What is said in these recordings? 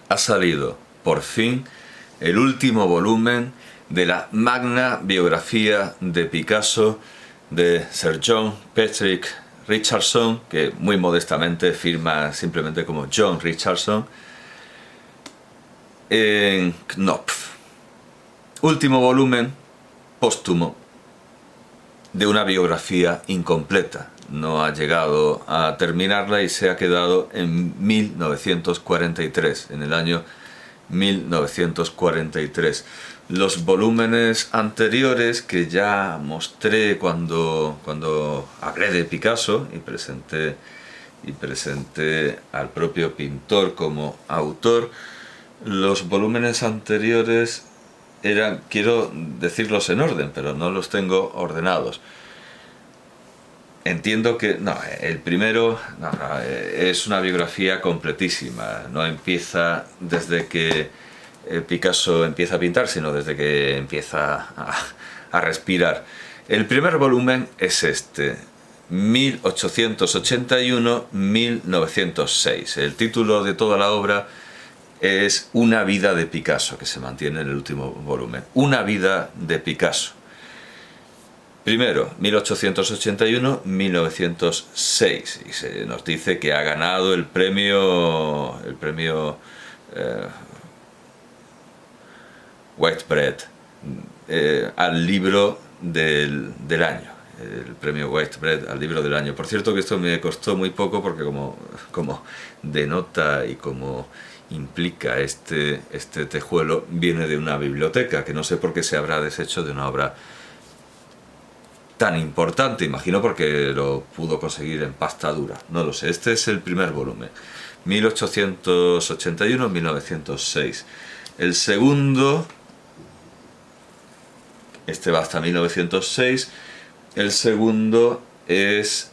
ha salido, por fin, el último volumen de la magna biografía de Picasso de Sir John Patrick Richardson, que muy modestamente firma simplemente como John Richardson, en Knopf. Último volumen póstumo de una biografía incompleta. No ha llegado a terminarla y se ha quedado en 1943, en el año 1943. Los volúmenes anteriores que ya mostré cuando hablé de Picasso y presenté al propio pintor como autor, los volúmenes anteriores eran, quiero decirlos en orden, pero no los tengo ordenados. Entiendo que el primero es una biografía completísima, no empieza desde que Picasso empieza a pintar, sino desde que empieza a respirar. El primer volumen es este, 1881-1906. El título de toda la obra es Una vida de Picasso, que se mantiene en el último volumen. Una vida de Picasso. Primero, 1881-1906, y se nos dice que ha ganado el premio Whitbread al libro del año. El premio Whitbread al libro del año. Por cierto que esto me costó muy poco porque como denota y como implica este tejuelo, viene de una biblioteca, que no sé por qué se habrá deshecho de una obra tan importante, imagino porque lo pudo conseguir en pasta dura, no lo sé. Este es el primer volumen, 1881-1906. El segundo, este va hasta 1906, el segundo es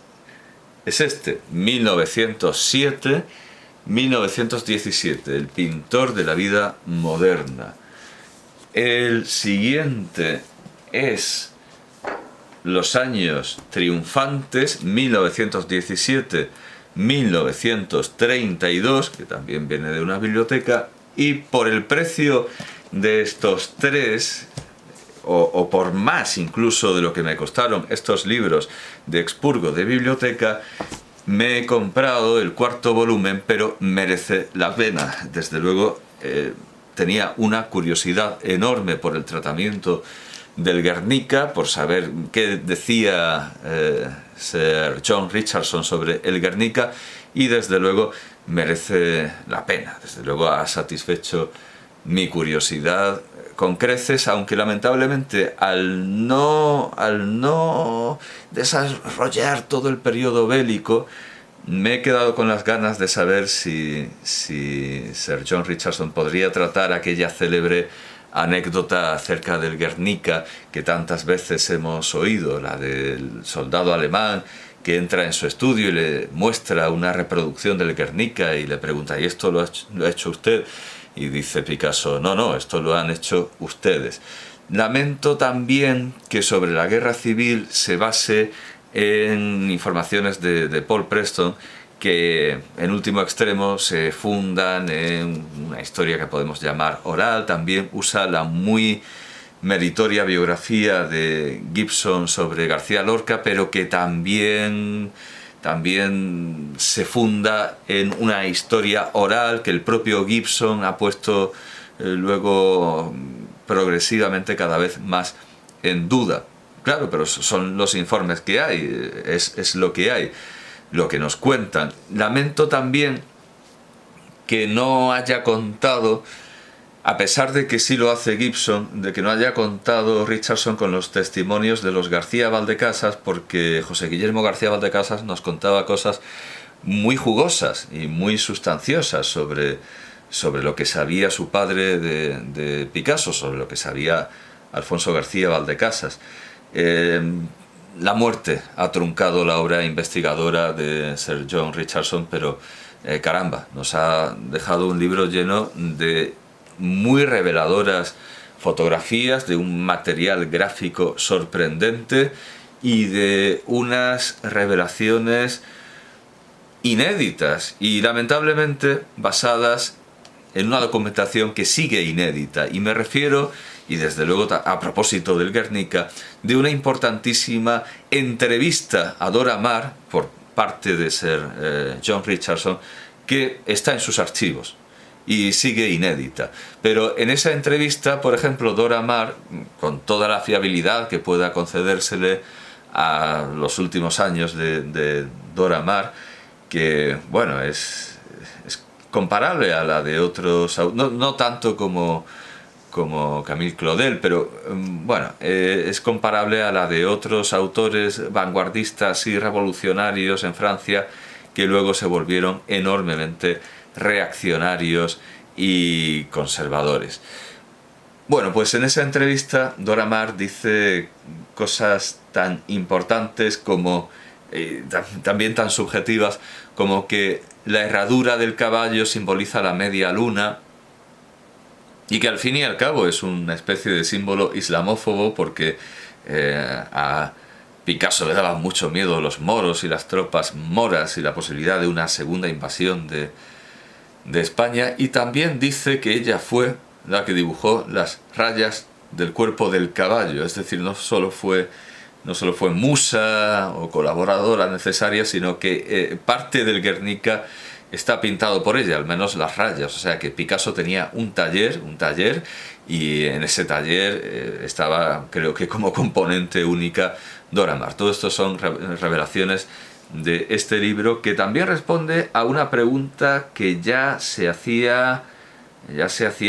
este, 1907-1917, el pintor de la vida moderna. El siguiente es los años triunfantes, 1917-1932, que también viene de una biblioteca, y por el precio de estos tres, o por más incluso de lo que me costaron estos libros de expurgo de biblioteca, me he comprado el cuarto volumen, pero merece la pena. Desde luego tenía una curiosidad enorme por el tratamiento del Guernica, por saber qué decía Sir John Richardson sobre el Guernica, y desde luego merece la pena. Desde luego ha satisfecho mi curiosidad con creces, aunque lamentablemente al no desarrollar todo el periodo bélico, me he quedado con las ganas de saber si Sir John Richardson podría tratar aquella célebre anécdota acerca del Guernica que tantas veces hemos oído, la del soldado alemán que entra en su estudio y le muestra una reproducción del Guernica y le pregunta: ¿y esto lo ha hecho usted? Y dice Picasso: no, esto lo han hecho ustedes. Lamento también que sobre la guerra civil se base en informaciones de Paul Preston, que en último extremo se fundan en una historia que podemos llamar oral. También usa la muy meritoria biografía de Gibson sobre García Lorca, pero que también se funda en una historia oral que el propio Gibson ha puesto luego progresivamente cada vez más en duda. Claro, pero son los informes que hay, es lo que hay, lo que nos cuentan. Lamento también que no haya contado, a pesar de que sí lo hace Gibson, de que no haya contado Richardson con los testimonios de los García Valdecasas, porque José Guillermo García Valdecasas nos contaba cosas muy jugosas y muy sustanciosas sobre lo que sabía su padre de Picasso, sobre lo que sabía Alfonso García Valdecasas. La muerte ha truncado la obra investigadora de Sir John Richardson, pero caramba, nos ha dejado un libro lleno de muy reveladoras fotografías, de un material gráfico sorprendente y de unas revelaciones inéditas y lamentablemente basadas en una documentación que sigue inédita. Y me refiero, y desde luego a propósito del Guernica, de una importantísima entrevista a Dora Maar por parte de Sir John Richardson, que está en sus archivos y sigue inédita. Pero en esa entrevista, por ejemplo, Dora Maar, con toda la fiabilidad que pueda concedérsele a los últimos años de Dora Maar, que bueno, es comparable a la de otros, no tanto como Camille Claudel, pero bueno, es comparable a la de otros autores vanguardistas y revolucionarios en Francia que luego se volvieron enormemente reaccionarios y conservadores. Bueno, pues en esa entrevista Dora Maar dice cosas tan importantes como, también tan subjetivas, como que la herradura del caballo simboliza la media luna, y que al fin y al cabo es una especie de símbolo islamófobo, porque a Picasso le daban mucho miedo los moros y las tropas moras y la posibilidad de una segunda invasión de España. Y también dice que ella fue la que dibujó las rayas del cuerpo del caballo, es decir, no solo fue musa o colaboradora necesaria, sino que parte del Guernica está pintado por ella, al menos las rayas. O sea que Picasso tenía un taller, y en ese taller estaba, creo que como componente única, Dora Maar. Todo esto son revelaciones de este libro, que también responde a una pregunta que ya se hacía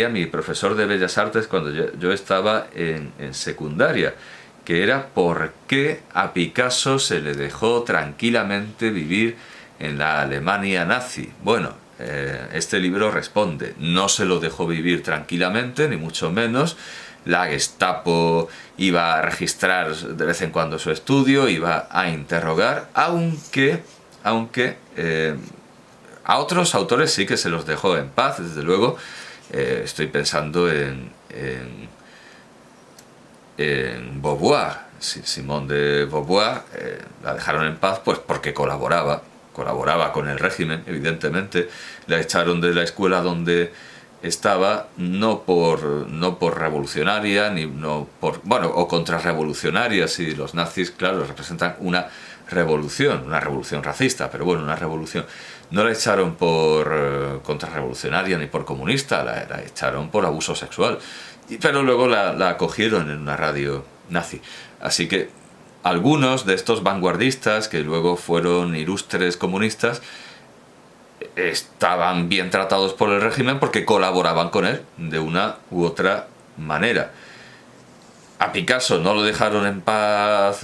mi profesor de Bellas Artes cuando yo estaba en secundaria, que era por qué a Picasso se le dejó tranquilamente vivir en la Alemania nazi. Bueno, este libro responde: no se lo dejó vivir tranquilamente, ni mucho menos. La Gestapo iba a registrar de vez en cuando su estudio, iba a interrogar, aunque a otros autores sí que se los dejó en paz, desde luego. Estoy pensando en Beauvoir. Simone de Beauvoir la dejaron en paz pues porque colaboraba con el régimen, evidentemente. La echaron de la escuela donde estaba, no por revolucionaria, o contrarrevolucionaria, si los nazis, claro, representan una revolución racista, pero bueno, una revolución. No la echaron por contrarrevolucionaria ni por comunista, la echaron por abuso sexual. Pero luego la acogieron en una radio nazi. Así que algunos de estos vanguardistas, que luego fueron ilustres comunistas, estaban bien tratados por el régimen porque colaboraban con él de una u otra manera. A Picasso no lo dejaron en paz,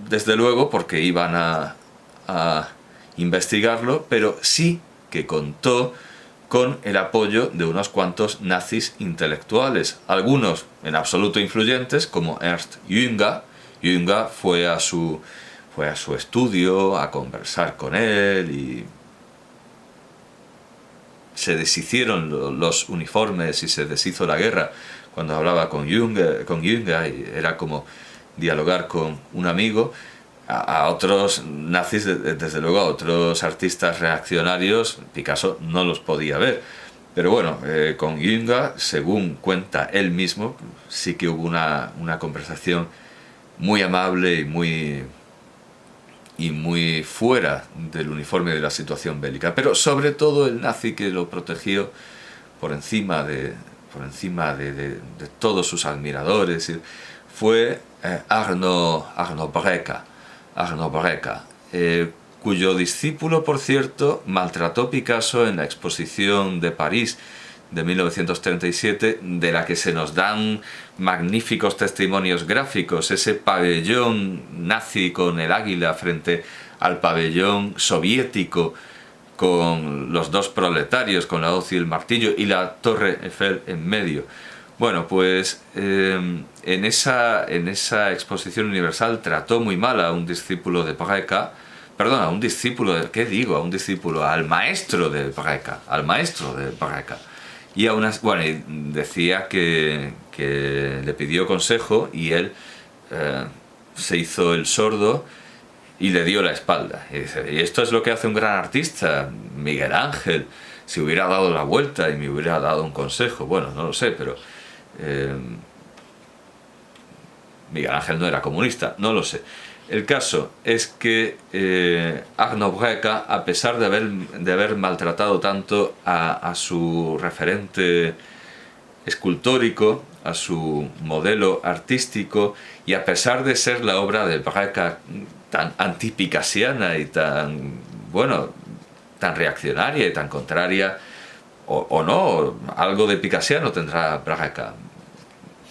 desde luego, porque iban a investigarlo, pero sí que contó con el apoyo de unos cuantos nazis intelectuales, algunos en absoluto influyentes, como Ernst Jünger. Jünger fue a su estudio a conversar con él, y se deshicieron los uniformes y se deshizo la guerra cuando hablaba con Jünger, y era como dialogar con un amigo. A otros nazis, desde luego, a otros artistas reaccionarios, Picasso no los podía ver. Pero bueno, con Jünger, según cuenta él mismo, sí que hubo una conversación muy amable y muy fuera del uniforme de la situación bélica. Pero sobre todo el nazi que lo protegió por encima de todos sus admiradores fue Arno Breca, cuyo discípulo, por cierto, maltrató Picasso en la exposición de París de 1937, de la que se nos dan magníficos testimonios gráficos. Ese pabellón nazi con el águila frente al pabellón soviético, con los dos proletarios, con la hoz y el martillo, y la Torre Eiffel en medio. Bueno, pues en esa exposición universal trató muy mal a un discípulo de Breca, al maestro de Breca. Y decía que le pidió consejo, y él se hizo el sordo y le dio la espalda. Y dice: y esto es lo que hace un gran artista, Miguel Ángel. si hubiera dado la vuelta y me hubiera dado un consejo, bueno, no lo sé, pero Miguel Ángel no era comunista, no lo sé. El caso es que Arnaud Breca, a pesar de haber maltratado tanto a su referente escultórico, a su modelo artístico, y a pesar de ser la obra de Breca tan antipicasiana y tan, bueno, tan reaccionaria y tan contraria, o no, algo de picasiano tendrá Breca,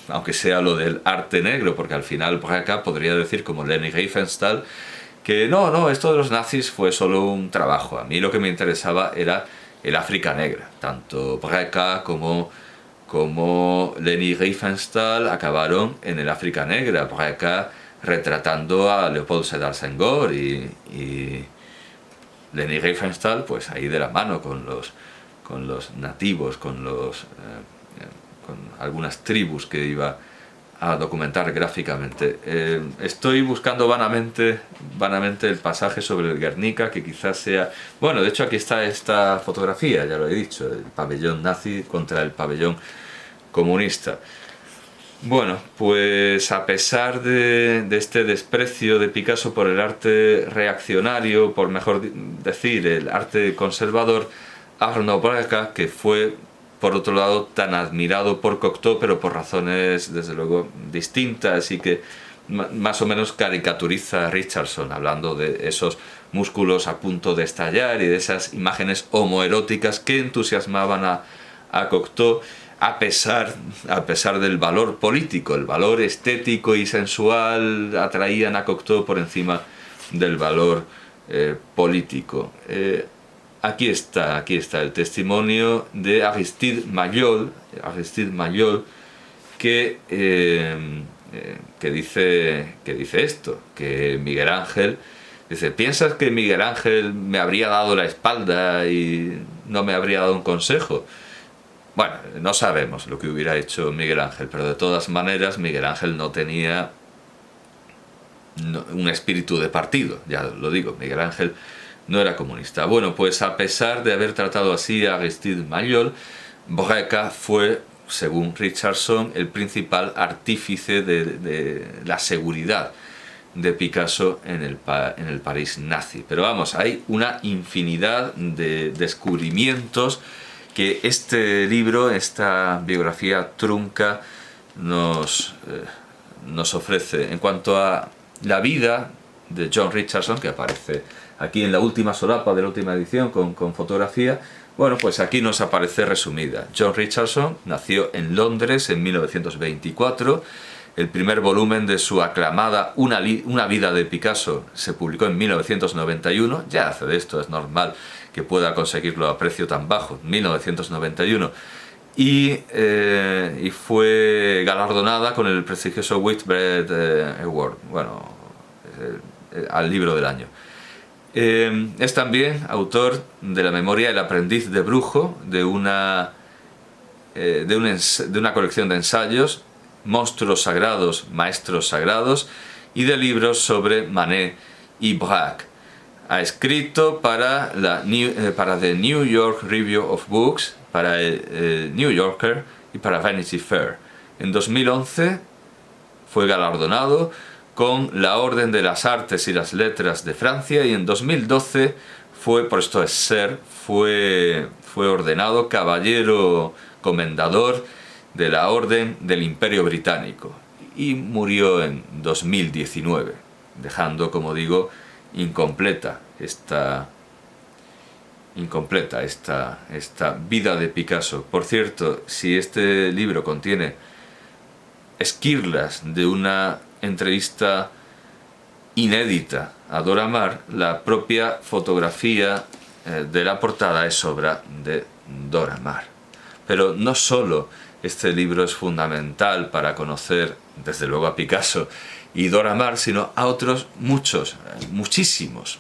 aunque sea lo del arte negro, porque al final Breca podría decir, como Leni Riefenstahl, que no, esto de los nazis fue solo un trabajo. A mí lo que me interesaba era el África negra. Tanto Breca como Leni Riefenstahl acabaron en el África negra. Breca retratando a Leopold Sédar Senghor y Leni Riefenstahl pues ahí de la mano con los nativos, con algunas tribus que iba a documentar gráficamente. Estoy buscando vanamente el pasaje sobre el Guernica, que quizás sea... Bueno, de hecho aquí está esta fotografía, ya lo he dicho, el pabellón nazi contra el pabellón comunista. Bueno, pues a pesar de este desprecio de Picasso por el arte reaccionario, por mejor decir, el arte conservador, Arnaud Breca, que fue por otro lado tan admirado por Cocteau, pero por razones desde luego distintas, y que más o menos caricaturiza a Richardson, hablando de esos músculos a punto de estallar y de esas imágenes homoeróticas que entusiasmaban a Cocteau, a pesar del valor político. El valor estético y sensual atraían a Cocteau por encima del valor político. Aquí está el testimonio de Aristide Maillol, que dice esto, que Miguel Ángel, dice, ¿piensas que Miguel Ángel me habría dado la espalda y no me habría dado un consejo? Bueno, no sabemos lo que hubiera hecho Miguel Ángel, pero de todas maneras Miguel Ángel no tenía un espíritu de partido, ya lo digo, Miguel Ángel no era comunista. Bueno, pues a pesar de haber tratado así a Aristide Maillol, Breca fue, según Richardson, el principal artífice de la seguridad de Picasso en el París nazi. Pero vamos, hay una infinidad de descubrimientos que este libro, esta biografía trunca, nos ofrece. En cuanto a la vida de John Richardson, que aparece aquí en la última solapa de la última edición con fotografía, bueno, pues aquí nos aparece resumida. John Richardson nació en Londres en 1924. El primer volumen de su aclamada Una vida de Picasso se publicó en 1991. Ya hace de esto, es normal que pueda conseguirlo a precio tan bajo, 1991. Y fue galardonada con el prestigioso Whitbread Award, bueno, al libro del año. Es también autor de la memoria El aprendiz de brujo, de una colección de ensayos, Monstruos sagrados, maestros sagrados, y de libros sobre Manet y Braque. Ha escrito para The New York Review of Books, para el New Yorker y para Vanity Fair. En 2011 fue galardonado con la Orden de las Artes y las Letras de Francia, y en 2012 fue ordenado caballero comendador de la Orden del Imperio Británico, y murió en 2019, dejando, como digo, incompleta esta vida de Picasso. Por cierto, si este libro contiene esquirlas de una entrevista inédita a Dora Maar, la propia fotografía de la portada es obra de Dora Maar. Pero no solo este libro es fundamental para conocer, desde luego, a Picasso y Dora Maar, sino a otros muchísimos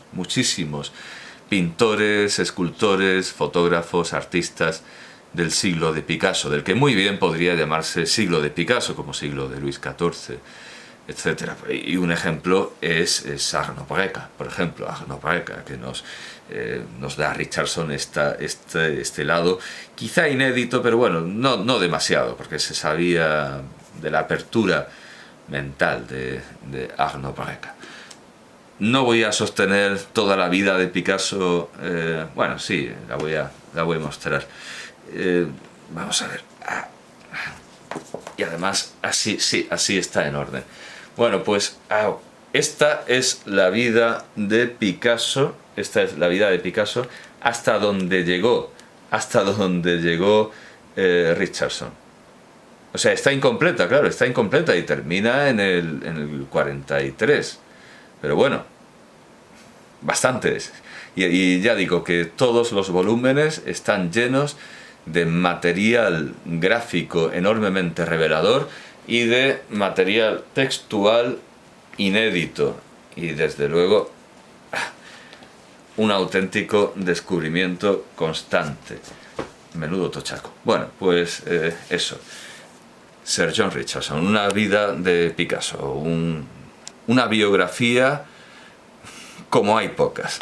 pintores, escultores, fotógrafos, artistas del siglo de Picasso, del que muy bien podría llamarse siglo de Picasso, como siglo de Luis XIV. etcétera. Y un ejemplo es Arno Breca, por ejemplo, Arno Breca, que nos da a Richardson este lado, quizá inédito, pero bueno, no demasiado, porque se sabía de la apertura mental de Arno Breca. No voy a sostener toda la vida de Picasso, bueno, sí, la voy a mostrar. Vamos a ver. Y además, así está en orden. Bueno, pues esta es la vida de Picasso, hasta donde llegó Richardson. O sea, está incompleta, claro, está incompleta y termina en el 43. Pero bueno, bastantes. Y ya digo que todos los volúmenes están llenos de material gráfico enormemente revelador y de material textual inédito. Y desde luego, un auténtico descubrimiento constante. Menudo tochaco. Bueno, pues eso. Sir John Richardson, una vida de Picasso, una biografía como hay pocas.